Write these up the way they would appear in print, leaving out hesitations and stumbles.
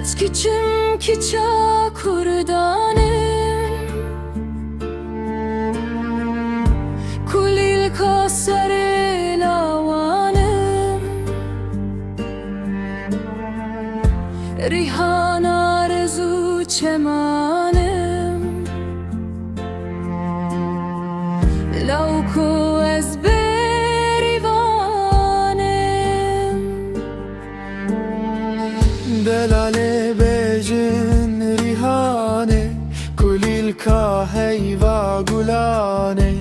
از küçüm kiça kurdanım Kulil kasere lavanım Rihan arzu çemanım Lauko ezberivanım Delale bejin rihane Kulil ka heyva gulane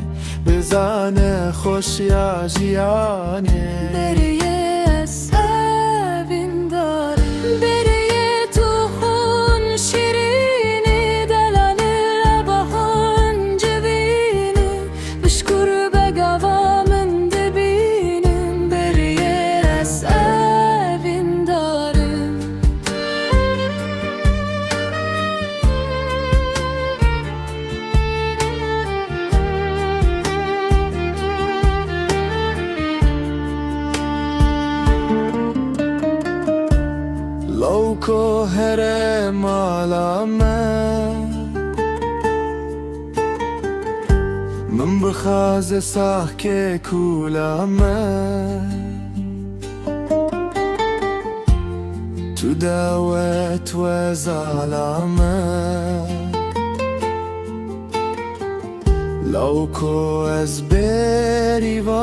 Bezane hoş ya jiyane Beriye sevindar Beriye tuhun şirini Delanil bahın cebini Bışkur begavamın dibinin Beriye sevindarım Lauko here malame من بخاز ساحك كولامه تداوت وزعلامه لو كو از بریوانم